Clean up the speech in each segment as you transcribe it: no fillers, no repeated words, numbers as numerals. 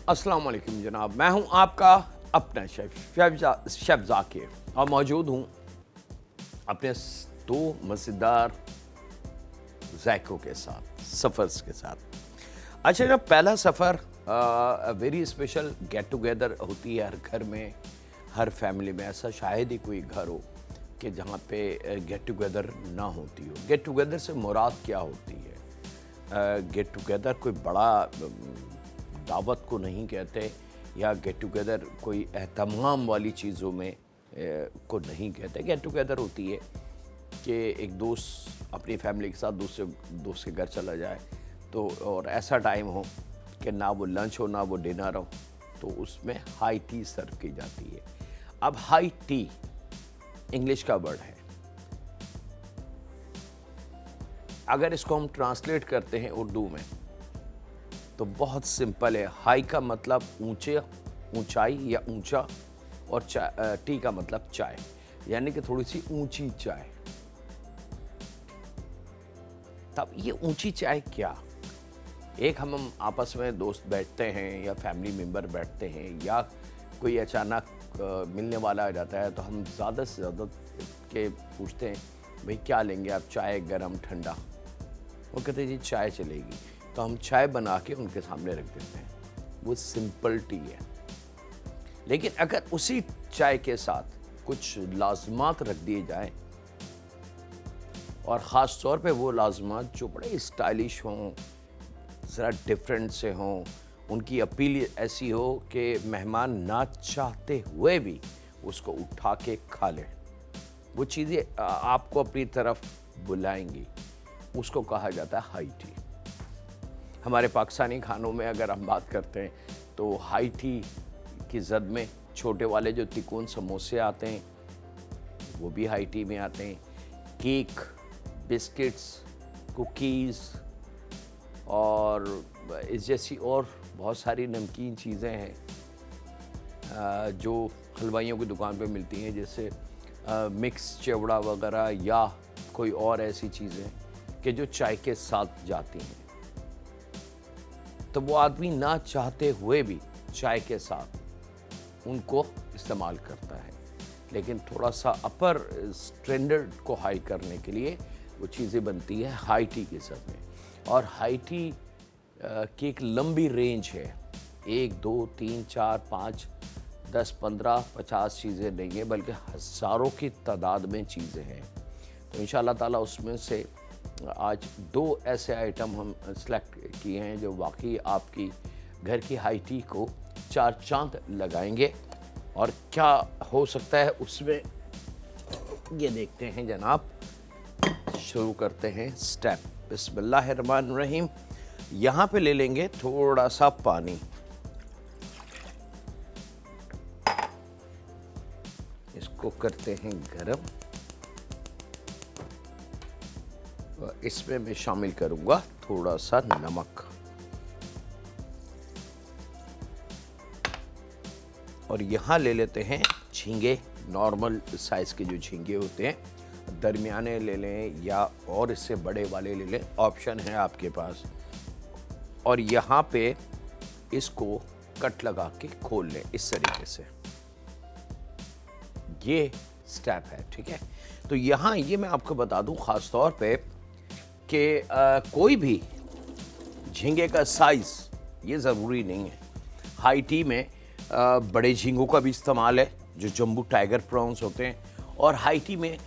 अस्सलाम वालेकुम जनाब, मैं हूं आपका अपना शेफ ज़ाकिर और मौजूद हूं अपने दो मज़ेदार ज़ायकों के साथ, सफ़र्स के साथ। अच्छा, जब पहला सफ़र वेरी स्पेशल गेट टुगेदर होती है हर घर में, हर फैमिली में। ऐसा शायद ही कोई घर हो कि जहाँ पे गेट टुगेदर ना होती हो। गेट टुगेदर से मुराद क्या होती है? गेट टुगेदर कोई बड़ा दावत को नहीं कहते, या गेट टुगेदर कोई एहतमाम वाली चीज़ों में को नहीं कहते। गेट टुगेदर होती है कि एक दोस्त अपनी फैमिली के साथ दूसरे दोस्त के घर चला जाए, तो और ऐसा टाइम हो कि ना वो लंच हो ना वो डिनर हो, तो उसमें हाई टी सर्व की जाती है। अब हाई टी इंग्लिश का वर्ड है, अगर इसको हम ट्रांसलेट करते हैं उर्दू में तो बहुत सिंपल है। हाई का मतलब ऊंचे, ऊंचाई या ऊंचा, और टी का मतलब चाय, यानी कि थोड़ी सी ऊंची चाय। तब ये ऊंची चाय क्या? एक हम आपस में दोस्त बैठते हैं या फैमिली मेम्बर बैठते हैं, या कोई अचानक मिलने वाला आ जाता है, तो हम ज़्यादा से ज़्यादा के पूछते हैं भाई क्या लेंगे आप, चाय, गरम, ठंडा? वो कहते हैं जी चाय चलेगी, तो हम चाय बना के उनके सामने रख देते हैं। वो सिंपल टी है। लेकिन अगर उसी चाय के साथ कुछ लाजमात रख दिए जाएं, और ख़ास तौर पे वो लाजमात जो बड़े स्टाइलिश हों, ज़रा डिफरेंट से हों, उनकी अपील ऐसी हो कि मेहमान ना चाहते हुए भी उसको उठा के खा लें, वो चीज़ें आपको अपनी तरफ बुलाएंगी, उसको कहा जाता है हाई टी। हमारे पाकिस्तानी खानों में अगर हम बात करते हैं तो हाई टी की जद में छोटे वाले जो तिकोन समोसे आते हैं वो भी हाई टी में आते हैं। केक, बिस्किट्स, कुकीज़ और इस जैसी और बहुत सारी नमकीन चीज़ें हैं जो हलवाइयों की दुकान पे मिलती हैं, जैसे मिक्स चिवड़ा वगैरह, या कोई और ऐसी चीज़ें कि जो चाय के साथ जाती हैं। तो वो आदमी ना चाहते हुए भी चाय के साथ उनको इस्तेमाल करता है। लेकिन थोड़ा सा अपर स्टैंडर्ड को हाई करने के लिए वो चीज़ें बनती है हाई टी के साथ में। और हाई टी की एक लंबी रेंज है, 1, 2, 3, 4, 5, 10, 15, 50 चीज़ें नहीं है, बल्कि हज़ारों की तादाद में चीज़ें हैं। तो इंशाअल्लाह ताला उसमें से आज 2 ऐसे आइटम हम सेलेक्ट किए हैं जो वाकई आपकी घर की हाई टी को 4 चांद लगाएंगे। और क्या हो सकता है उसमें, ये देखते हैं जनाब। शुरू करते हैं स्टेप। बिस्मिल्लाहिर्रहमानिर्रहीम। यहाँ पे ले लेंगे थोड़ा सा पानी, इसको करते हैं गरम, और इसमें मैं शामिल करूंगा थोड़ा सा नमक, और यहाँ ले लेते हैं झींगे। नॉर्मल साइज़ के जो झींगे होते हैं, दरमियाने ले लें या और इससे बड़े वाले ले लें, ऑप्शन है आपके पास। और यहाँ पे इसको कट लगा के खोल लें इस तरीके से। ये स्टेप है, ठीक है। तो यहाँ ये मैं आपको बता दूं ख़ास तौर पे कि कोई भी झींगे का साइज़ ये ज़रूरी नहीं है। हाई टी में बड़े झींगों का भी इस्तेमाल है जो जम्बू टाइगर प्रॉन्स होते हैं, और हाई टी में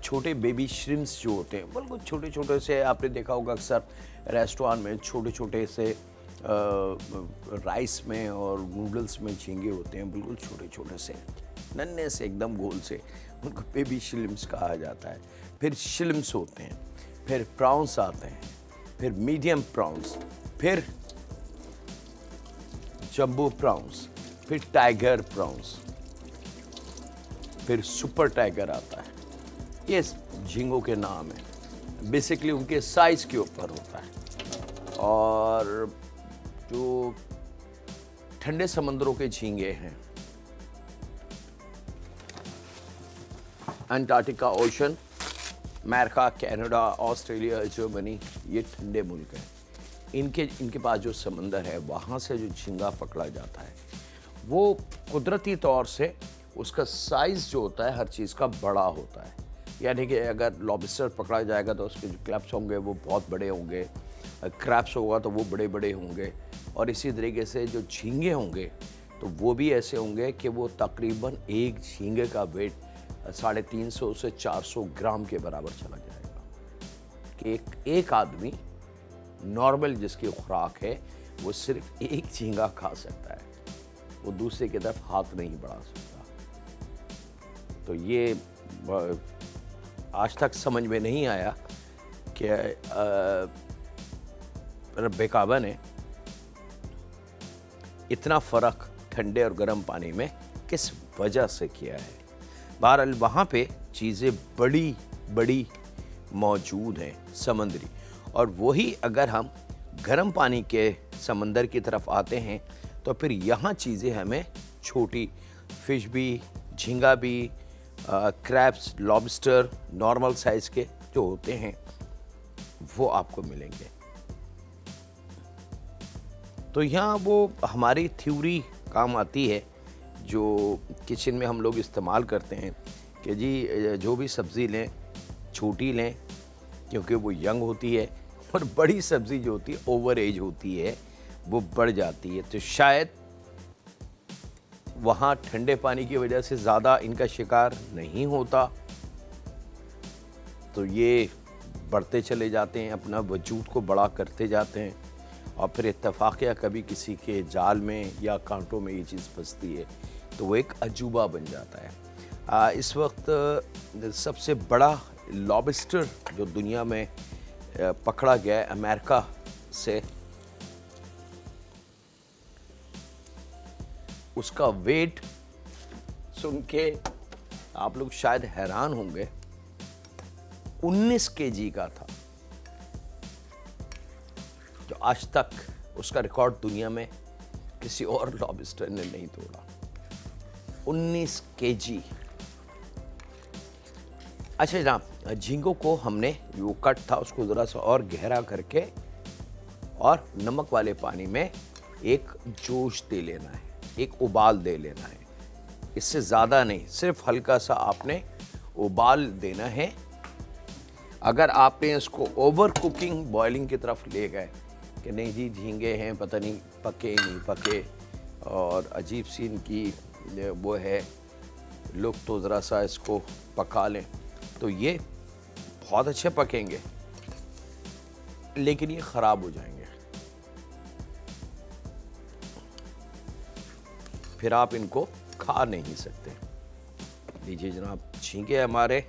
छोटे बेबी श्रिम्स जो होते हैं, बिल्कुल छोटे छोटे से, आपने देखा होगा अक्सर रेस्टोरेंट में छोटे छोटे से राइस में और नूडल्स में झींगे होते हैं, बिल्कुल छोटे छोटे से, नन्हे से, एकदम गोल से, उनको बेबी श्रिम्स कहा जाता है। फिर श्रिम्स होते हैं, फिर प्रॉन्स आते हैं, फिर मीडियम प्रॉन्स, फिर जम्बो प्रॉन्स, फिर टाइगर प्रॉन्स, फिर सुपर टाइगर आता है। ये झींगों के नाम है, बेसिकली उनके साइज के ऊपर होता है। और जो ठंडे समंदरों के झींगे हैं, Antarctica ocean, America, Canada, Australia, Germany, ये ठंडे मुल्क हैं। इनके इनके पास जो समंदर है वहाँ से जो झींगा पकड़ा जाता है वो कुदरती तौर से उसका साइज़ जो होता है हर चीज़ का बड़ा होता है। यानी कि अगर लॉबस्टर पकड़ा जाएगा तो उसके जो क्लैप्स होंगे वो बहुत बड़े होंगे, क्रैप्स होगा तो वो बड़े बड़े होंगे, और इसी तरीके से जो झींगे होंगे तो वो भी ऐसे होंगे कि वो तकरीबन एक झींगे का वेट 350 से 400 ग्राम के बराबर चला जाएगा कि एक आदमी नॉर्मल जिसकी खुराक है वो सिर्फ एक झींगा खा सकता है, वो दूसरे की तरफ हाथ नहीं बढ़ा सकता। तो ये आज तक समझ में नहीं आया कि रब्बे काबा ने इतना फ़र्क ठंडे और गर्म पानी में किस वजह से किया है। बहरहाल वहाँ पे चीज़ें बड़ी बड़ी मौजूद हैं समंदरी, और वही अगर हम गर्म पानी के समंदर की तरफ आते हैं तो फिर यहाँ चीज़ें हमें छोटी फ़िश भी, झींगा भी, क्रैब्स, लॉबस्टर नॉर्मल साइज़ के जो होते हैं वो आपको मिलेंगे। तो यहाँ वो हमारी थ्योरी काम आती है जो किचन में हम लोग इस्तेमाल करते हैं कि जी जो भी सब्ज़ी लें छोटी लें क्योंकि वो यंग होती है, और बड़ी सब्ज़ी जो होती है ओवर एज होती है वो बढ़ जाती है। तो शायद वहाँ ठंडे पानी की वजह से ज़्यादा इनका शिकार नहीं होता, तो ये बढ़ते चले जाते हैं, अपना वजूद को बड़ा करते जाते हैं, और फिर इत्तफाक़िया कभी किसी के जाल में या कांटों में ये चीज़ फंसती है तो वो एक अजूबा बन जाता है। इस वक्त सबसे बड़ा लॉबस्टर जो दुनिया में पकड़ा गया है अमेरिका से, उसका वेट सुन के आप लोग शायद हैरान होंगे, 19 केजी का था, जो आज तक उसका रिकॉर्ड दुनिया में किसी और लॉबस्टर ने नहीं तोड़ा। 19 केजी। अच्छा जनाब, झींगों को हमने वो कट था उसको ज़रा सा और गहरा करके और नमक वाले पानी में एक जोश दे लेना है, एक उबाल दे लेना है, इससे ज़्यादा नहीं, सिर्फ हल्का सा आपने उबाल देना है। अगर आपने इसको ओवर कुकिंग बॉइलिंग की तरफ ले गए कि नहीं जी झींगे हैं पता नहीं पके नहीं पके और अजीब सी इनकी वो है लुक, तो ज़रा सा इसको पका लें तो ये बहुत अच्छे पकेंगे लेकिन ये ख़राब हो जाएंगे, फिर आप इनको खा नहीं सकते। लीजिए जनाब, झींगे हमारे,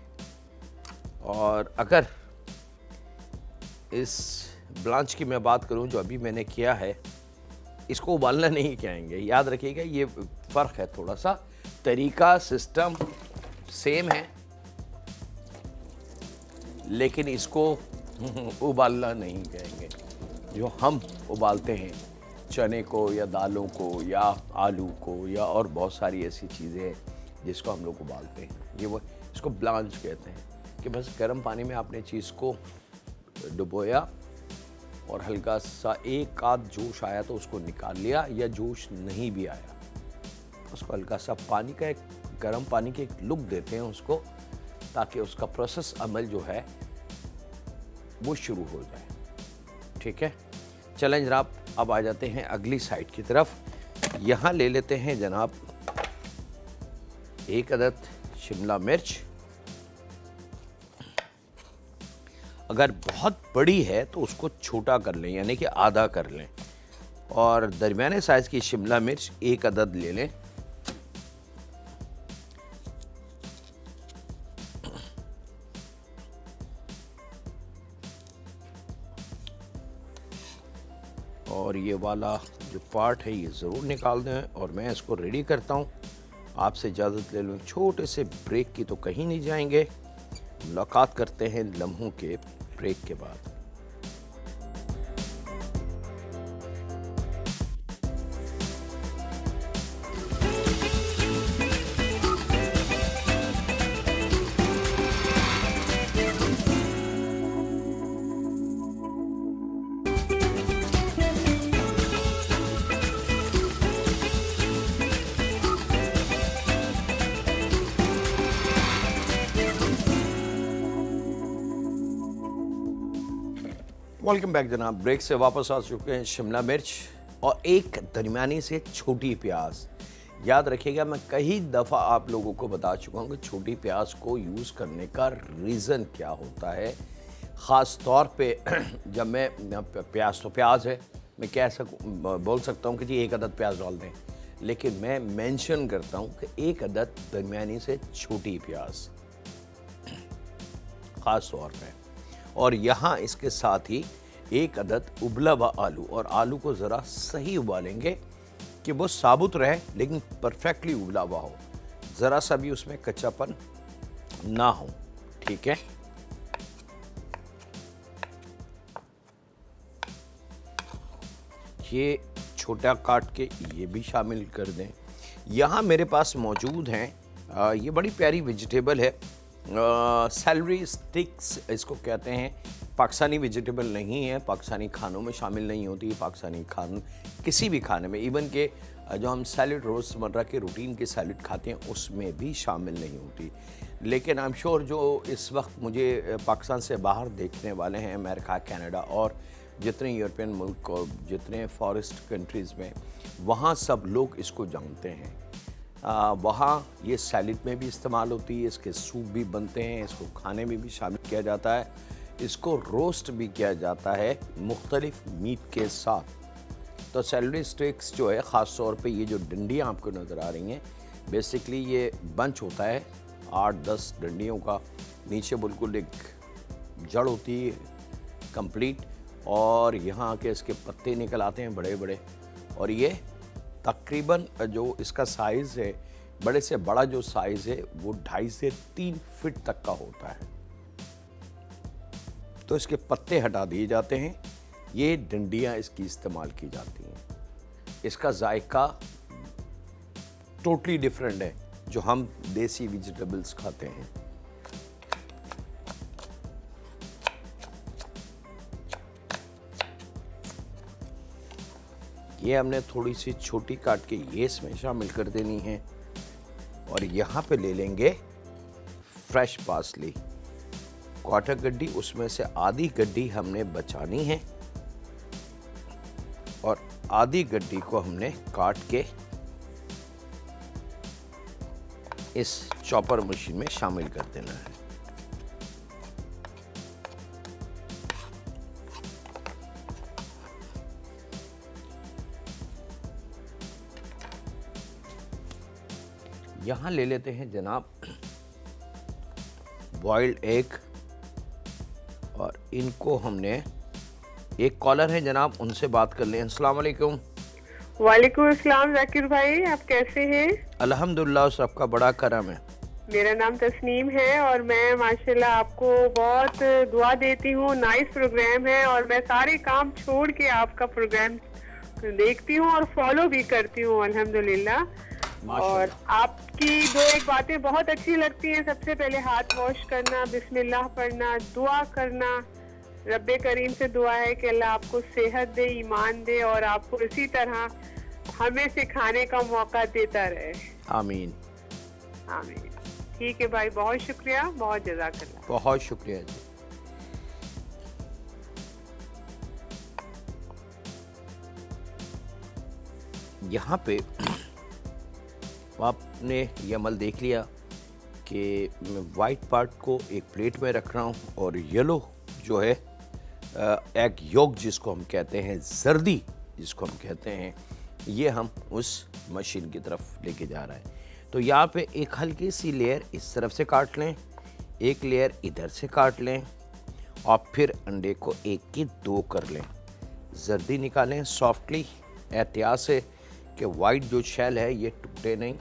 और अगर इस ब्लांच की मैं बात करूं जो अभी मैंने किया है, इसको उबालना नहीं कहेंगे, याद रखिएगा, ये फ़र्क है थोड़ा सा, तरीका सिस्टम सेम है लेकिन इसको उबालना नहीं कहेंगे। जो हम उबालते हैं चने को या दालों को या आलू को या और बहुत सारी ऐसी चीज़ें हैं जिसको हम लोग उबालते हैं, ये वो इसको ब्लांच कहते हैं कि बस गर्म पानी में आपने चीज़ को डुबोया और हल्का सा एक आध जोश आया तो उसको निकाल लिया, या जोश नहीं भी आया उसको हल्का सा पानी का एक गर्म पानी की एक लुक देते हैं उसको, ताकि उसका प्रोसेस अमल जो है वो शुरू हो जाए। ठीक है, चलें जनाब, अब आ जाते हैं अगली साइड की तरफ। यहाँ ले लेते हैं जनाब 1 अदद शिमला मिर्च, अगर बहुत बड़ी है तो उसको छोटा कर लें यानी कि आधा कर लें, और दरमियाने साइज़ की शिमला मिर्च 1 अदद ले लें। और ये वाला जो पार्ट है ये ज़रूर निकाल दें, और मैं इसको रेडी करता हूँ। आपसे इजाज़त ले लूँ, छोटे से ब्रेक की तो कहीं नहीं जाएंगे, मुलाकात करते हैं लम्हों के ब्रेक के बाद। वेलकम बैक जनाब। ब्रेक से वापस आ चुके हैं। शिमला मिर्च और एक दरमियानी से छोटी प्याज। याद रखिएगा, मैं कई दफ़ा आप लोगों को बता चुका हूँ कि छोटी प्याज को यूज़ करने का रीज़न क्या होता है। ख़ास तौर पे जब मैं प्याज तो प्याज है, मैं बोल सकता हूँ कि जी एक अदद प्याज डाल दें, लेकिन मैं मेंशन करता हूँ कि एक अदद दरमियानी से छोटी प्याज ख़ास तौर पे। और यहाँ इसके साथ ही एक अदद उबला हुआ आलू, और आलू को ज़रा सही उबालेंगे कि वो साबुत रहे लेकिन परफेक्टली उबला हुआ हो, ज़रा सा भी उसमें कच्चापन ना हो। ठीक है, ये छोटा काट के ये भी शामिल कर दें। यहाँ मेरे पास मौजूद हैं, ये बड़ी प्यारी वेजिटेबल है, सेलरी स्टिक्स इसको कहते हैं। पाकिस्तानी वेजिटेबल नहीं है, पाकिस्तानी खानों में शामिल नहीं होती। पाकिस्तानी किसी भी खाने में, इवन के जो हम सैलड रोज़मर्रा के रूटीन के सैलड खाते हैं उसमें भी शामिल नहीं होती। लेकिन आई एम श्योर जो इस वक्त मुझे पाकिस्तान से बाहर देखने वाले हैं, अमेरिका, कनाडा और जितने यूरोपियन मुल्क और जितने फॉरेस्ट कंट्रीज़ में, वहाँ सब लोग इसको जानते हैं। वहाँ ये सैलड में भी इस्तेमाल होती है, इसके सूप भी बनते हैं, इसको खाने में भी शामिल किया जाता है, इसको रोस्ट भी किया जाता है मुख्तलिफ मीट के साथ। तो सैलरी स्टिक्स जो है, ख़ास तौर पे ये जो डंडियाँ आपको नज़र आ रही हैं, बेसिकली ये बंच होता है 8-10 डंडियों का, नीचे बिल्कुल एक जड़ होती है कंप्लीट, और यहाँ आके इसके पत्ते निकल आते हैं बड़े बड़े। और ये तकरीबन जो इसका साइज़ है, बड़े से बड़ा जो साइज़ है वो 2.5 से 3 फीट तक का होता है। तो इसके पत्ते हटा दिए जाते हैं, ये डंडियाँ इसकी इस्तेमाल की जाती हैं। इसका जायका टोटली डिफरेंट है जो हम देसी वेजिटेबल्स खाते हैं। ये हमने थोड़ी सी छोटी काट के ये इसमें शामिल कर देनी है, और यहाँ पे ले लेंगे फ्रेश पार्सली, क्वार्टर गड्डी, उसमें से आधी गड्डी हमने बचानी है और आधी गड्डी को हमने काट के इस चॉपर मशीन में शामिल कर देना है। यहाँ ले लेते हैं जनाब बॉइल्ड एग, और इनको हमने, एक कॉलर है जनाब, उनसे बात कर लें। अस्सलाम वालेकुम। वालेकुम अस्सलाम जाकिर भाई, आप कैसे हैं? अल्हम्दुलिल्लाह, सबका बड़ा करम है। मेरा नाम तस्नीम है और मैं माशाल्लाह आपको बहुत दुआ देती हूँ। नाइस प्रोग्राम है और मैं सारे काम छोड़ के आपका प्रोग्राम देखती हूँ और फॉलो भी करती हूँ अल्हम्दुलिल्लाह। और आपकी एक बातें बहुत अच्छी लगती हैं। सबसे पहले हाथ वॉश करना, बिस्मिल्लाह पढ़ना, दुआ करना। रब्बे करीम से दुआ है कि अल्लाह आपको सेहत दे, ईमान दे और आपको इसी तरह हमें सिखाने का मौका देता रहे। आमीन आमीन। ठीक है भाई, बहुत शुक्रिया, बहुत जज़ाकल्लाह। बहुत शुक्रिया जी। यहाँ पे आपने ये अमल देख लिया कि मैं वाइट पार्ट को एक प्लेट में रख रहा हूँ और येलो जो है एग योक जिसको हम कहते हैं, जर्दी जिसको हम कहते हैं, ये हम उस मशीन की तरफ लेके जा रहे हैं। तो यहाँ पे एक हल्की सी लेयर इस तरफ से काट लें, एक लेयर इधर से काट लें और फिर अंडे को एक की 2 कर लें। जर्दी निकालें सॉफ्टली, एहतियात से कि वाइट जो शेल है ये टूटे नहीं।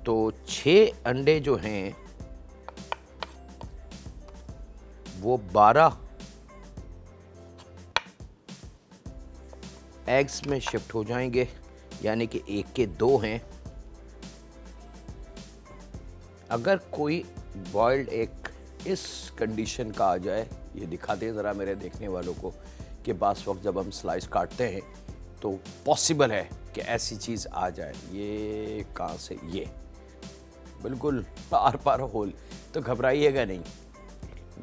तो 6 अंडे जो हैं वो 12 एग्स में शिफ्ट हो जाएंगे, यानी कि 1 के 2 हैं। अगर कोई बॉइल्ड एग इस कंडीशन का आ जाए, ये दिखाते हैं ज़रा मेरे देखने वालों को कि बास वक्त जब हम स्लाइस काटते हैं तो पॉसिबल है कि ऐसी चीज़ आ जाए। ये कहाँ से, ये बिल्कुल पार पार होल, तो घबराइएगा नहीं।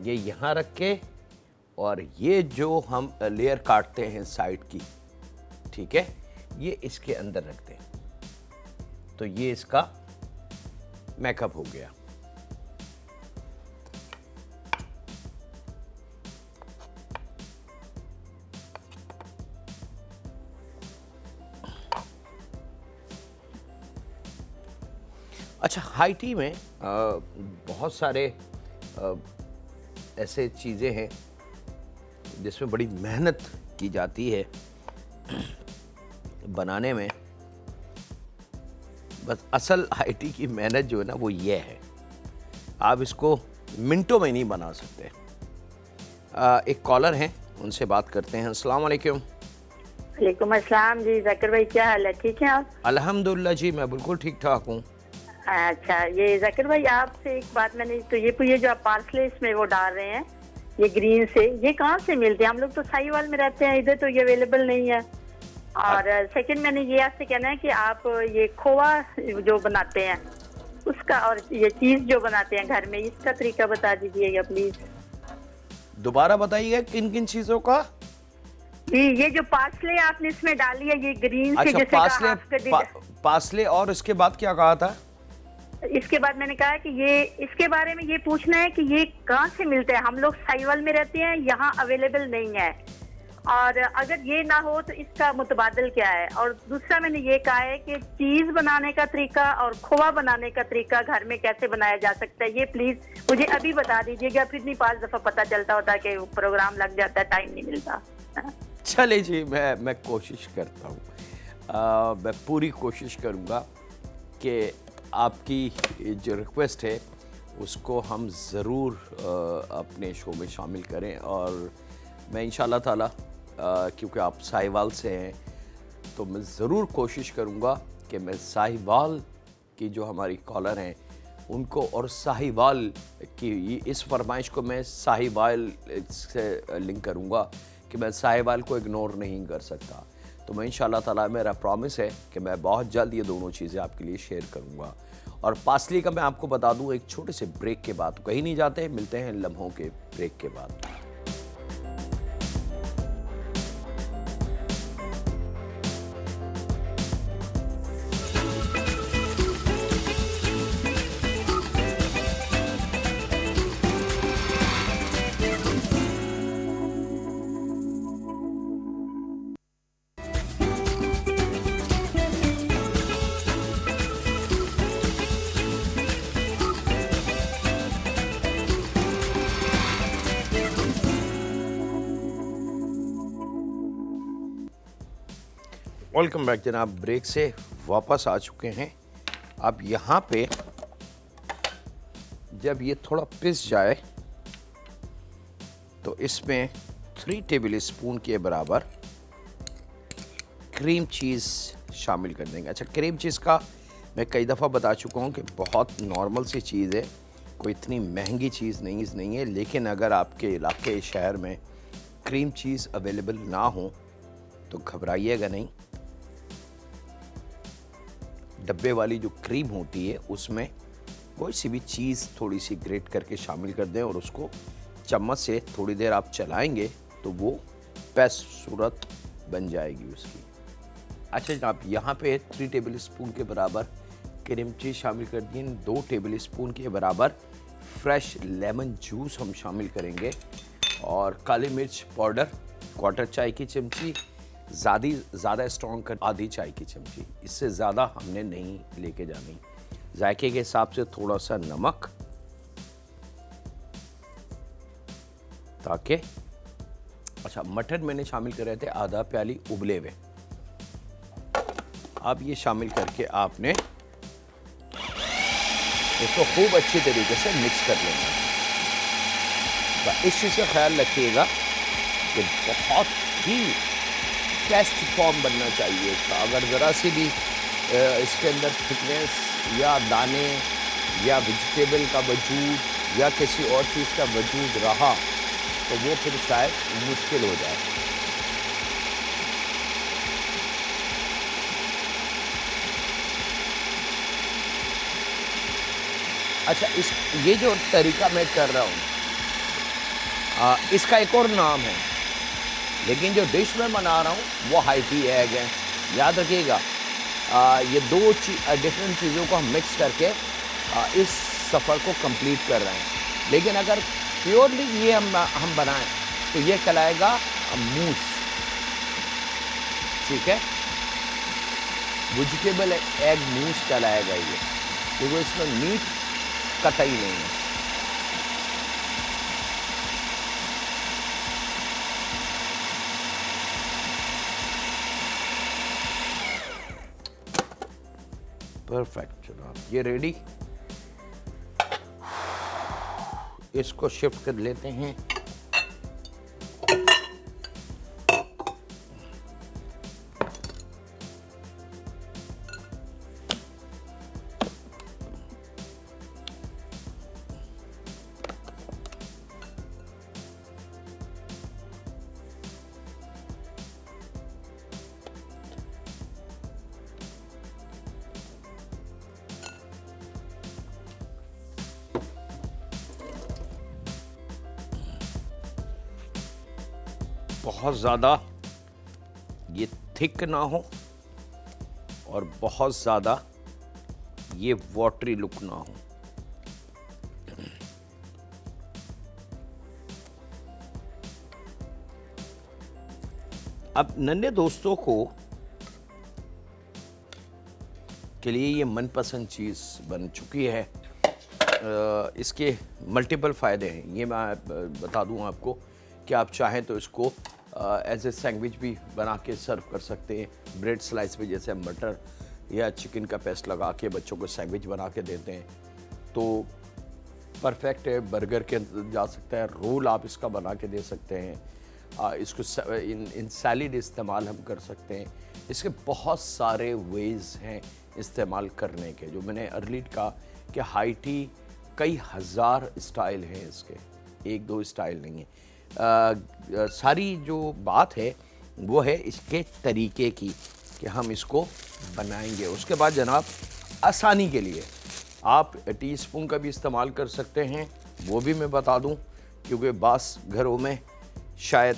ये यहाँ रख के, और ये जो हम लेयर काटते हैं साइड की, ठीक है, ये इसके अंदर रख दें। तो ये इसका मेकअप हो गया। अच्छा, हाई टी में बहुत सारे ऐसे चीज़ें हैं जिसमें बड़ी मेहनत की जाती है बनाने में। बस असल हाई टी की मेहनत जो है ना वो ये है, आप इसको मिनटों में नहीं बना सकते। एक कॉलर हैं, उनसे बात करते हैं। अस्सलाम वालेकुम। वालेकुम अस्सलाम जी। ज़ाकिर भाई क्या हाल है, ठीक है आप? अल्हम्दुलिल्लाह जी, मैं बिल्कुल ठीक ठाक हूँ। अच्छा, ये ज़ाकिर भाई आपसे एक बात मैंने तो ये जो आप पार्सले इसमें वो डाल रहे हैं ये ग्रीन से, ये कहाँ से मिलते हैं? हम लोग तो साहिवाल में रहते हैं, इधर तो ये अवेलेबल नहीं है। और सेकंड मैंने ये आपसे कहना है कि आप ये खोवा जो बनाते हैं उसका और ये चीज़ जो बनाते हैं घर में, इसका तरीका बता दीजिएगा प्लीज। दोबारा बताइएगा किन किन चीज़ों का? ये जो पार्सले आपने इसमें डाली है ये ग्रीन से, अच्छा, पार्सले और इसके बाद क्या कहा था? इसके बाद मैंने कहा कि ये इसके बारे में ये पूछना है कि ये कहाँ से मिलते हैं। हम लोग साहिवाल में रहते हैं, यहाँ अवेलेबल नहीं है, और अगर ये ना हो तो इसका मुतबादल क्या है। और दूसरा मैंने ये कहा है कि चीज बनाने का तरीका और खोवा बनाने का तरीका घर में कैसे बनाया जा सकता है, ये प्लीज मुझे अभी बता दीजिएगा। फिर नहीं 5 दफा पता चलता होता कि प्रोग्राम लग जाता है, टाइम नहीं मिलता। चले जी, मैं कोशिश करता हूँ, मैं पूरी कोशिश करूँगा कि आपकी जो रिक्वेस्ट है उसको हम ज़रूर अपने शो में शामिल करें। और मैं इंशाल्लाह ताला, क्योंकि आप साहिवाल से हैं, तो मैं ज़रूर कोशिश करूँगा कि मैं साहिवाल की जो हमारी कॉलर हैं उनको, और साहिवाल की इस फरमाइश को मैं साहिवाल से लिंक करूँगा कि मैं साहिवाल को इग्नोर नहीं कर सकता। तो मैं इंशाल्लाह ताला, मेरा प्रॉमिस है कि मैं बहुत जल्द ये दोनों चीज़ें आपके लिए शेयर करूँगा। और पार्सले का मैं आपको बता दूँ एक छोटे से ब्रेक के बाद, कहीं नहीं जाते, मिलते हैं लम्हों के ब्रेक के बाद। वेलकम बैक जनाब, ब्रेक से वापस आ चुके हैं। अब यहाँ पे जब ये थोड़ा पिस जाए तो इसमें 3 टेबल स्पून के बराबर क्रीम चीज़ शामिल कर देंगे। अच्छा, क्रीम चीज़ का मैं कई दफ़ा बता चुका हूँ कि बहुत नॉर्मल सी चीज़ है, कोई इतनी महंगी चीज़ नहीं है। लेकिन अगर आपके इलाके शहर में क्रीम चीज़ अवेलेबल ना हो तो घबराइएगा नहीं। डब्बे वाली जो क्रीम होती है उसमें कोई सी भी चीज़ थोड़ी सी ग्रेट करके शामिल कर दें और उसको चम्मच से थोड़ी देर आप चलाएंगे तो वो पेस्ट सूरत बन जाएगी उसकी। अच्छा जनाब, यहाँ पे 3 टेबल स्पून के बराबर क्रीम चीज़ शामिल कर दिए। 2 टेबल स्पून के बराबर फ्रेश लेमन जूस हम शामिल करेंगे, और काली मिर्च पाउडर 1/4 चाय की चमची, ज़्यादा स्ट्रॉन्ग कर आधी चाय की चमची, इससे ज़्यादा हमने नहीं लेके जानी। जायके के हिसाब से थोड़ा सा नमक, ताकि अच्छा मटन मैंने शामिल कर रहे थे आधा प्याली उबले हुए। अब ये शामिल करके आपने इसको खूब अच्छी तरीके से मिक्स कर लेना। इस चीज़ का ख्याल रखिएगा कि बहुत ही पेस्ट फॉर्म बनना चाहिए इसका। अगर ज़रा सी भी इसके अंदर थिकनेस या दाने या वेजिटेबल का वजूद या किसी और चीज़ का वजूद रहा तो वो फिर शायद मुश्किल हो जाए। अच्छा, ये जो तरीका मैं कर रहा हूँ इसका एक और नाम है, लेकिन जो डिश में बना रहा हूँ वो हाइटी एग है। याद रखिएगा, ये दो डिफरेंट चीज़ों को हम मिक्स करके इस सफ़र को कंप्लीट कर रहे हैं। लेकिन अगर प्योरली ये हम बनाएं तो ये कहलाएगा मूस, ठीक है, वेजिटेबल एग मूस कहलाएगा ये, क्योंकि इसमें मीट कतई नहीं है। परफेक्ट जनाब, ये रेडी। इसको शिफ्ट कर लेते हैं। बहुत ज़्यादा ये थिक ना हो और बहुत ज़्यादा ये वाटरी लुक ना हो। अब नन्हे दोस्तों को के लिए ये मनपसंद चीज़ बन चुकी है। इसके मल्टीपल फ़ायदे हैं, ये मैं बता दूं आपको कि आप चाहें तो इसको एज ए सैंडविच भी बना के सर्व कर सकते हैं। ब्रेड स्लाइस पे जैसे हम मटर या चिकन का पेस्ट लगा के बच्चों को सैंडविच बना के देते हैं तो परफेक्ट है। बर्गर के अंदर जा सकता है, रोल आप इसका बना के दे सकते हैं। इसको इन सैलिड इस्तेमाल हम कर सकते हैं। इसके बहुत सारे वेज़ हैं इस्तेमाल करने के, जो मैंने अर्लीट कहा कि हाइटी कई हज़ार स्टाइल हैं इसके, एक दो स्टाइल नहीं है। सारी जो बात है वो है इसके तरीके की कि हम इसको बनाएंगे। उसके बाद जनाब आसानी के लिए आप टीस्पून का भी इस्तेमाल कर सकते हैं, वो भी मैं बता दूं, क्योंकि बास घरों में शायद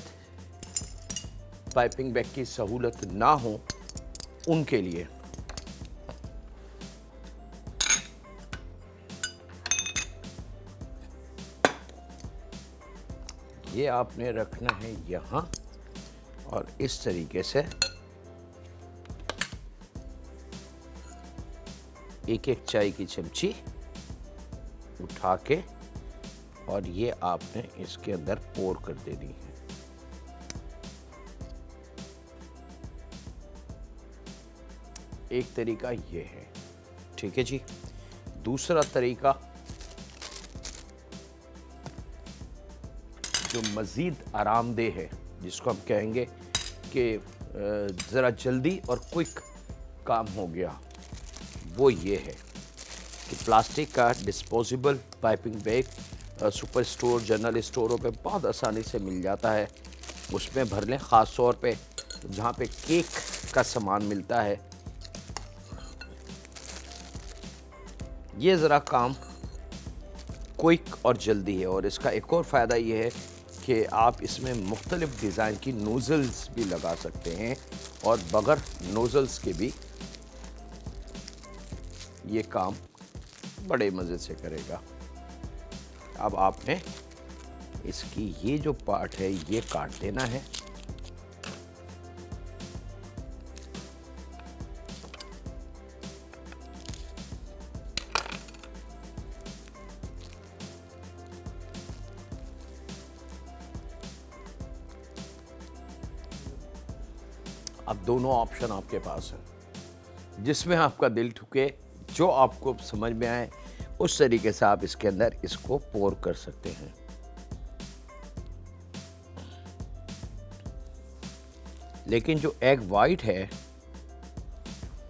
पाइपिंग बैग की सहूलत ना हो उनके लिए। ये आपने रखना है यहाँ और इस तरीके से एक एक चाय की चमची उठा के और ये आपने इसके अंदर पोर कर देनी है। एक तरीका ये है, ठीक है जी। दूसरा तरीका जो मज़ीद आरामदेह है, जिसको हम कहेंगे कि ज़रा जल्दी और क्विक काम हो गया, वो ये है कि प्लास्टिक का disposable piping bag super store, general स्टोरों पे बहुत आसानी से मिल जाता है। उसमें भर लें, ख़ास तौर पे जहाँ पे केक का सामान मिलता है। ये ज़रा काम क्विक और जल्दी है। और इसका एक और फ़ायदा ये है कि आप इसमें मुख्तलिफ़ डिज़ाइन की नोज़ल्स भी लगा सकते हैं और बगैर नोज़ल्स के भी ये काम बड़े मज़े से करेगा। अब आपने इसकी ये जो पार्ट है ये काट देना है। अब दोनों ऑप्शन आपके पास है, जिसमें आपका दिल ठुके, जो आपको समझ में आए उस तरीके से आप इसके अंदर इसको पोर कर सकते हैं। लेकिन जो एग वाइट है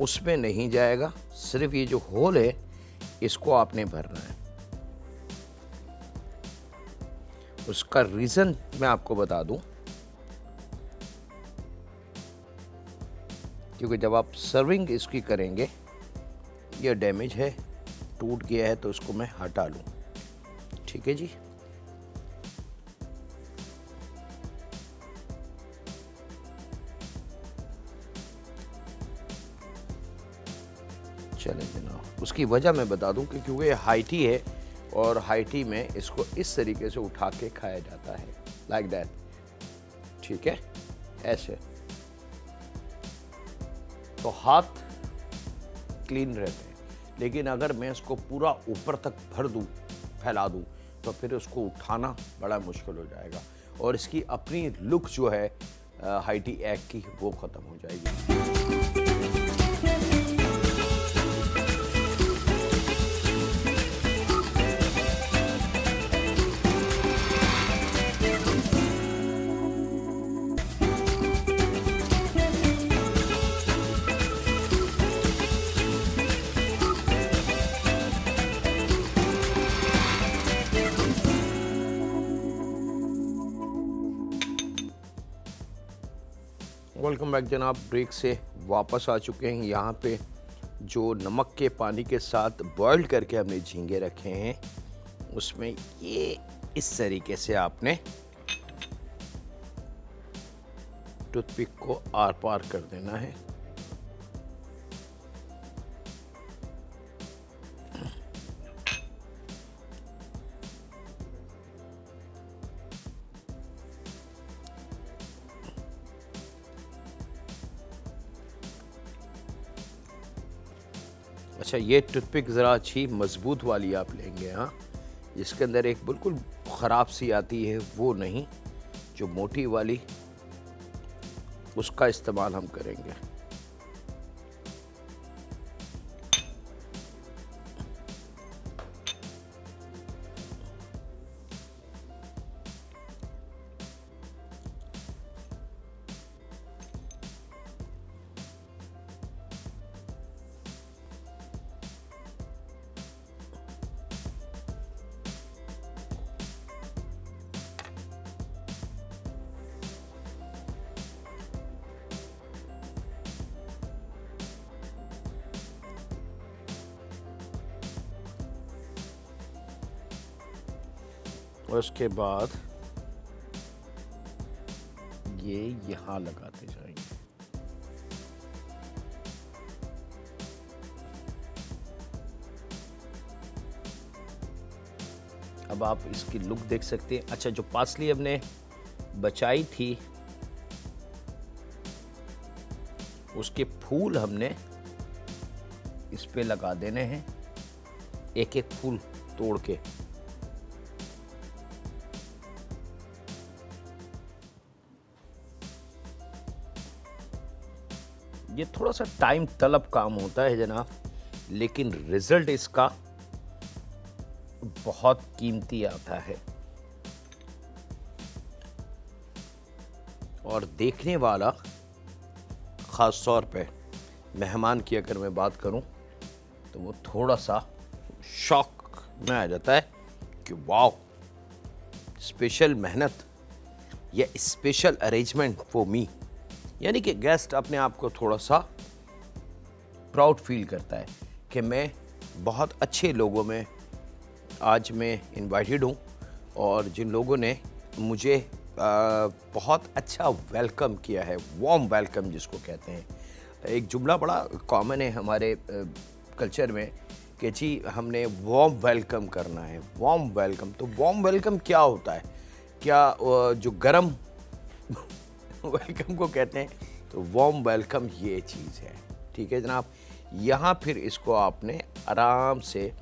उसमें नहीं जाएगा, सिर्फ ये जो होल है इसको आपने भरना है। उसका रीज़न मैं आपको बता दूं, क्योंकि जब आप सर्विंग इसकी करेंगे, ये डैमेज है, टूट गया है, तो उसको मैं हटा लूं। ठीक है जी। चलें जनाब, उसकी वजह मैं बता दूं कि क्योंकि हाई टी है और हाई टी में इसको इस तरीके से उठा के खाया जाता है, लाइक दैट, ठीक है, ऐसे। तो हाथ क्लीन रहते हैं, लेकिन अगर मैं इसको पूरा ऊपर तक भर दूं, फैला दूं, तो फिर उसको उठाना बड़ा मुश्किल हो जाएगा और इसकी अपनी लुक जो है हाई टी एग की वो ख़त्म हो जाएगी। वेलकम बैक जनाब, ब्रेक से वापस आ चुके हैं। यहाँ पे जो नमक के पानी के साथ बॉईल करके हमने झींगे रखे हैं, उसमें ये इस तरीके से आपने टूथपिक को आर पार कर देना है। अच्छा, ये टूथपिक ज़रा अच्छी मज़बूत वाली आप लेंगे, हाँ, जिसके अंदर एक बिल्कुल ख़राब सी आती है वो नहीं, जो मोटी वाली, उसका इस्तेमाल हम करेंगे। और उसके बाद ये यहाँ लगाते जाएंगे। अब आप इसकी लुक देख सकते हैं। अच्छा, जो पासली हमने बचाई थी, उसके फूल हमने इस पे लगा देने हैं, एक एक फूल तोड़ के। ये थोड़ा सा टाइम तलब काम होता है जनाब, लेकिन रिजल्ट इसका बहुत कीमती आता है। और देखने वाला, ख़ास तौर पे मेहमान की अगर मैं बात करूं, तो वो थोड़ा सा शॉक में आ जाता है कि वाओ, स्पेशल मेहनत या स्पेशल अरेंजमेंट फॉर मी। यानी कि गेस्ट अपने आप को थोड़ा सा प्राउड फील करता है कि मैं बहुत अच्छे लोगों में आज मैं इनवाइटेड हूँ, और जिन लोगों ने मुझे बहुत अच्छा वेलकम किया है, वार्म वेलकम जिसको कहते हैं। एक जुमला बड़ा कॉमन है हमारे कल्चर में कि जी हमने वार्म वेलकम करना है, वार्म वेलकम। तो वार्म वेलकम क्या होता है? क्या जो गरम वेलकम को कहते हैं, तो वार्म वेलकम ये चीज़ है, ठीक है जनाब। यहाँ फिर इसको आपने आराम से,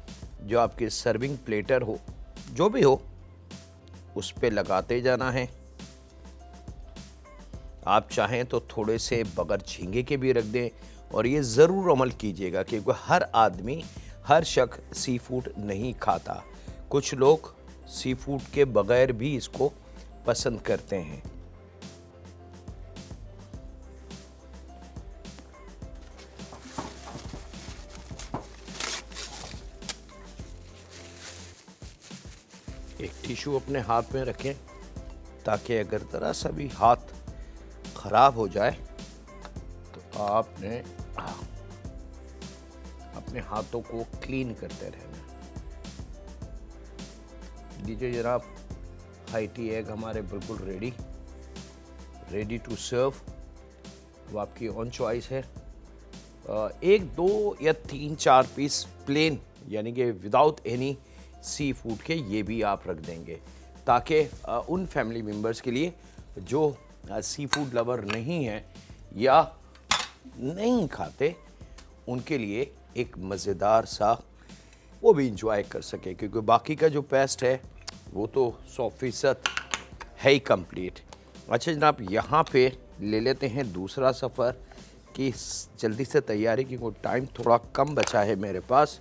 जो आपके सर्विंग प्लेटर हो, जो भी हो, उस पे लगाते जाना है। आप चाहें तो थोड़े से बगैर झींगे के भी रख दें, और ये ज़रूर अमल कीजिएगा क्योंकि हर आदमी, हर शख्स सी फूड नहीं खाता। कुछ लोग सी फूड के बगैर भी इसको पसंद करते हैं। एक टिश्यू अपने हाथ में रखें ताकि अगर ज़रा सा भी हाथ ख़राब हो जाए तो आपने अपने हाथों को क्लीन करते रहना। लीजिए जनाब, हाई टी एग हमारे बिल्कुल रेडी टू सर्व। वो आपकी ऑन चॉइस है। 1, 2 या 3, 4 पीस प्लेन यानी कि विदाउट एनी सी फूड के ये भी आप रख देंगे, ताकि उन फैमिली मेम्बर्स के लिए जो सी फूड लवर नहीं हैं या नहीं खाते, उनके लिए एक मज़ेदार सा वो भी इंजॉय कर सके, क्योंकि बाकी का जो पेस्ट है वो तो 100% है ही कंप्लीट। अच्छा जनाब, यहाँ पे ले लेते हैं दूसरा सफ़र कि जल्दी से तैयारी की, कोई टाइम थोड़ा कम बचा है मेरे पास।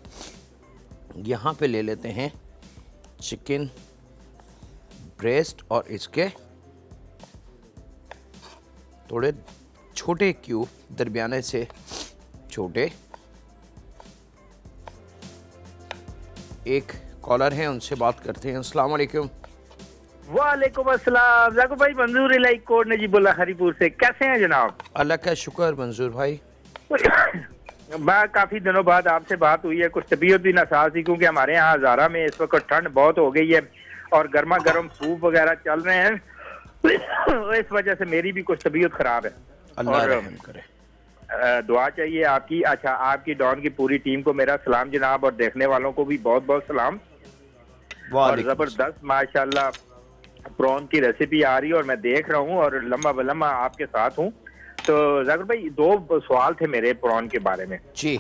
यहाँ पे ले लेते हैं चिकन ब्रेस्ट और इसके थोड़े छोटे क्यूब, दरमियाने से छोटे। एक कॉलर हैं, उनसे बात करते हैं। अस्सलाम वालेकुम। वालेकुम अस्सलाम। जाकुर भाई, मंजूर इलाही कोड ने जी बोला हरीपुर से। कैसे हैं जनाब? अल्लाह का शुक्र मंजूर भाई। मैं काफी दिनों बाद आपसे बात हुई है, कुछ तबीयत भी नासाज थी क्योंकि हमारे यहाँ हजारा में इस वक्त ठंड बहुत हो गई है और गर्मा गर्म सूप वगैरह चल रहे हैं इस वजह से मेरी भी कुछ तबीयत खराब है। अल्लाह रहम करे। दुआ चाहिए आपकी। अच्छा, आपकी डॉन की पूरी टीम को मेरा सलाम जनाब, और देखने वालों को भी बहुत बहुत सलाम। और जबरदस्त माशाल्लाह प्रॉन की रेसिपी आ रही है और मैं देख रहा हूँ और लम्बा बलम्बा आपके साथ हूँ। तो जाकिर भाई, 2 सवाल थे मेरे प्रॉन के बारे में जी।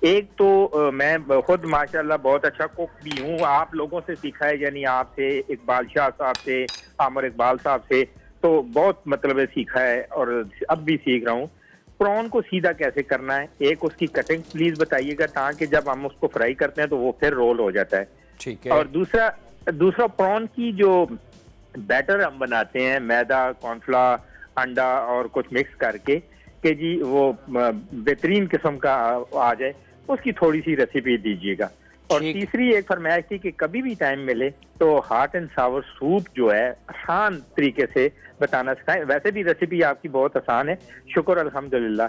एक तो मैं खुद माशाल्लाह बहुत अच्छा कुक भी हूँ, आप लोगों से सीखा है, यानी आपसे, इकबाल शाह साहब से, आमिर इकबाल साहब से, तो बहुत मतलब सीखा है और अब भी सीख रहा हूँ। प्रॉन को सीधा कैसे करना है, एक उसकी कटिंग प्लीज बताइएगा, ताकि जब हम उसको फ्राई करते हैं तो वो फिर रोल हो जाता है। ठीक है। और दूसरा प्रॉन की जो बैटर हम बनाते हैं, मैदा, कॉर्नफ्लावर, अंडा और कुछ मिक्स करके कि जी वो बेहतरीन किस्म का आ जाए, उसकी थोड़ी सी रेसिपी दीजिएगा। और तीसरी एक फरमाइश थी कि कभी भी टाइम मिले तो हॉट एंड सावर सूप जो है आसान तरीके से बताना सिखाएं। वैसे भी रेसिपी आपकी बहुत आसान है। शुक्र अल्हम्दुलिल्लाह।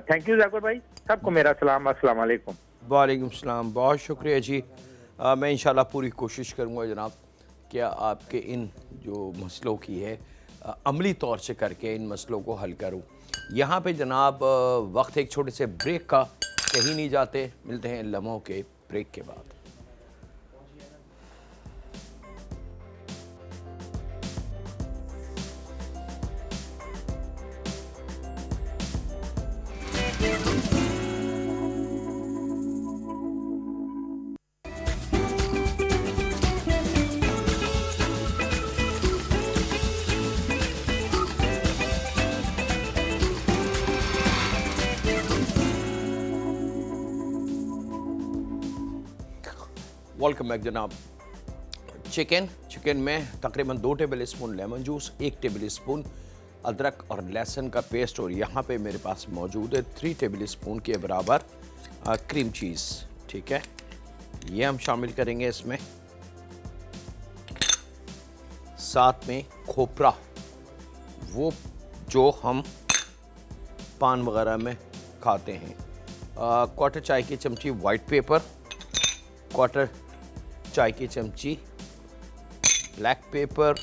थैंक यू जाकिर भाई, सबको मेरा सलाम। अस्सलाम वालेकुम। वालेकुम सलाम, बहुत शुक्रिया जी। मैं इंशाल्लाह पूरी कोशिश करूँगा जनाब कि आपके इन जो मसलों की है अमली तौर से करके इन मसलों को हल करूँ। यहाँ पे जनाब वक्त एक छोटे से ब्रेक का, कहीं नहीं जाते, मिलते हैं लम्हों के ब्रेक के बाद। वेलकम बैक जनाब। चिकन में तकरीबन 2 table spoon lemon juice, 1 table spoon अदरक और लहसुन का पेस्ट, और यहाँ पे मेरे पास मौजूद है 3 टेबल स्पून के बराबर क्रीम चीज़। ठीक है, ये हम शामिल करेंगे इसमें। साथ में खोपरा, वो जो हम पान वगैरह में खाते हैं। 1/4 चाय की चमची वाइट पेपर, 1/4 चाय की चमची ब्लैक पेपर।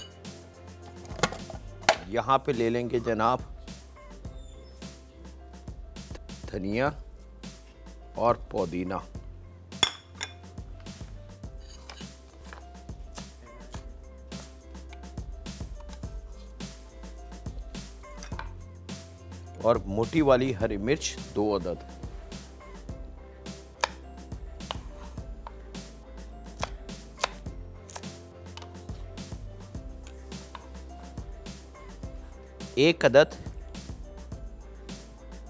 यहाँ पे ले लेंगे जनाब धनिया और पुदीना। और मोटी वाली हरी मिर्च 2 अदद। एक अदद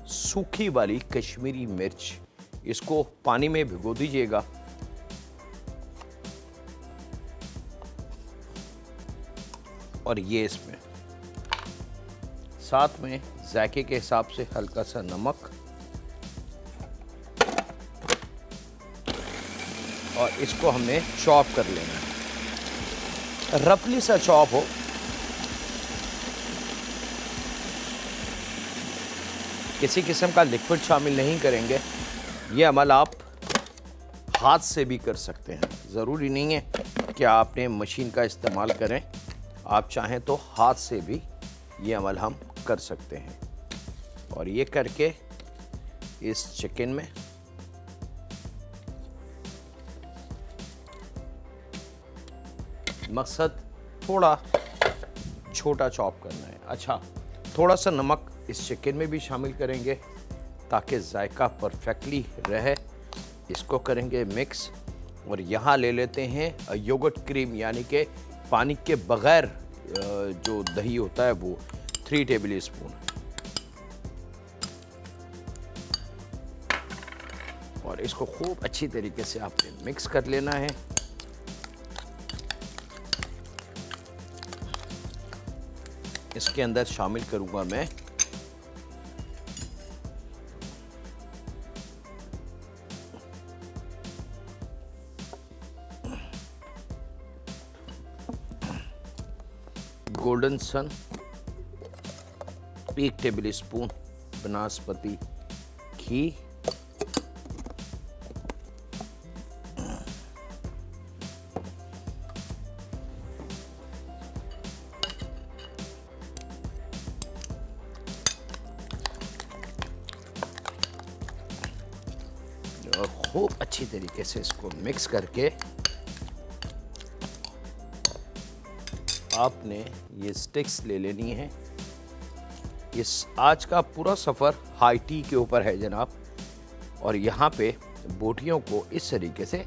सूखी वाली कश्मीरी मिर्च, इसको पानी में भिगो दीजिएगा। और ये इसमें साथ में जायके के हिसाब से हल्का सा नमक, और इसको हमने चॉप कर लेना है, रफली सा चॉप हो। किसी किस्म का लिक्विड शामिल नहीं करेंगे। ये अमल आप हाथ से भी कर सकते हैं, ज़रूरी नहीं है कि आपने मशीन का इस्तेमाल करें। आप चाहें तो हाथ से भी ये अमल हम कर सकते हैं। और ये करके इस चिकन में। मकसद थोड़ा छोटा चॉप करना है। अच्छा, थोड़ा सा नमक इस चिकन में भी शामिल करेंगे ताकि जायका परफेक्टली रहे। इसको करेंगे मिक्स और यहाँ ले लेते हैं योगर्ट क्रीम, यानी कि पानी के बगैर जो दही होता है वो 3 टेबल स्पून, और इसको खूब अच्छी तरीके से आपने मिक्स कर लेना है। इसके अंदर शामिल करूंगा मैं गोल्डन सन 1 टेबल स्पून, बनास्पति घी, और खूब अच्छी तरीके से इसको मिक्स करके आपने ये स्टिक्स ले लेनी है। इस आज का पूरा सफ़र हाई टी के ऊपर है जनाब, और यहाँ पे बोटियों को इस तरीके से,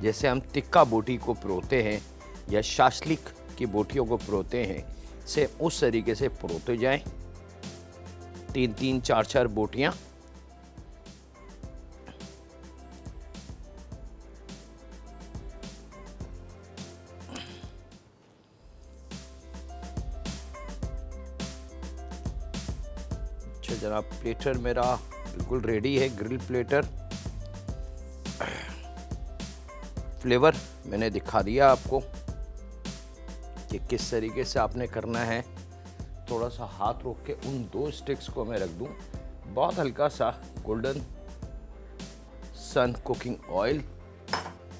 जैसे हम टिक्का बोटी को परोते हैं या शाशलिक की बोटियों को परोते हैं, से उस तरीके से परोते जाएं। 3-3, 4-4 बोटियाँ। जनाब, प्लेटर मेरा बिल्कुल रेडी है, ग्रिल प्लेटर। फ्लेवर मैंने दिखा दिया आपको कि किस तरीके से आपने करना है। थोड़ा सा हाथ रोक के उन 2 स्टिक्स को मैं रख दूं, बहुत हल्का सा गोल्डन सन कुकिंग ऑयल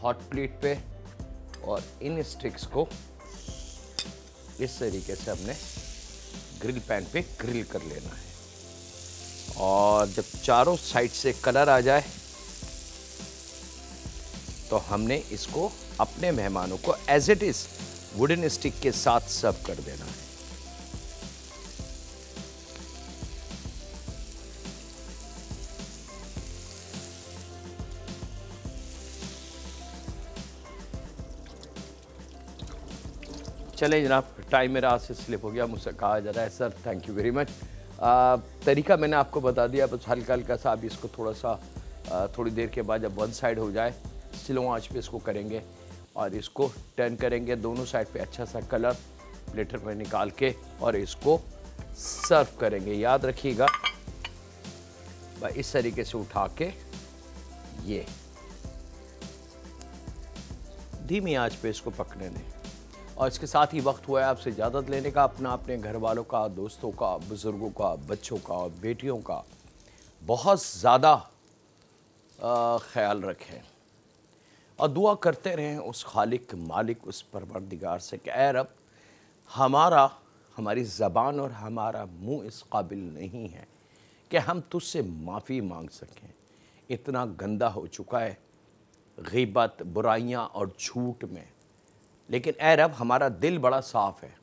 हॉट प्लेट पे, और इन स्टिक्स को इस तरीके से हमने ग्रिल पैन पे ग्रिल कर लेना है। और जब चारों साइड से कलर आ जाए तो हमने इसको अपने मेहमानों को as it is wooden stick के साथ सर्व कर देना है। चले जनाब, टाइम मेरा हाथ से स्लिप हो गया, मुझसे कहा जा रहा है sir thank you very much. तरीका मैंने आपको बता दिया, बस हल्का हल्का सा आप इसको थोड़ा सा थोड़ी देर के बाद जब 1 साइड हो जाए स्लो आंच पे इसको करेंगे और इसको टर्न करेंगे दोनों साइड पे अच्छा सा कलर प्लेटर में निकाल के, और इसको सर्व करेंगे। याद रखिएगा इस तरीके से उठा के ये धीमी आंच पे इसको पकने दें। और इसके साथ ही वक्त हुआ है आपसे इजाज़त लेने का। अपने घर वालों का, दोस्तों का, बुज़ुर्गों का, बच्चों का और बेटियों का बहुत ज़्यादा ख्याल रखें और दुआ करते रहें उस खालिक मालिक, उस परवरदिगार से कि ऐ रब, हमारी ज़बान और हमारा मुंह इस काबिल नहीं है कि हम तुझसे माफ़ी मांग सकें। इतना गंदा हो चुका है ग़ीबत, बुराइयां और झूठ में, लेकिन ऐ रब हमारा दिल बड़ा साफ़ है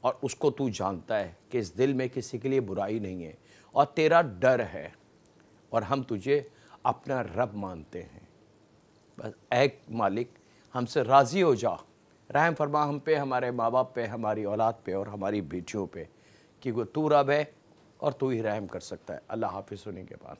और उसको तू जानता है कि इस दिल में किसी के लिए बुराई नहीं है और तेरा डर है और हम तुझे अपना रब मानते हैं। बस ऐ मालिक, हमसे राज़ी हो जा, रहम फरमा हम पे, हमारे माँ बाप पे, हमारी औलाद पे और हमारी बेटियों पे, कि वो तू रब है और तू ही रहम कर सकता है। अल्लाह हाफ़िज़ होने के बाद।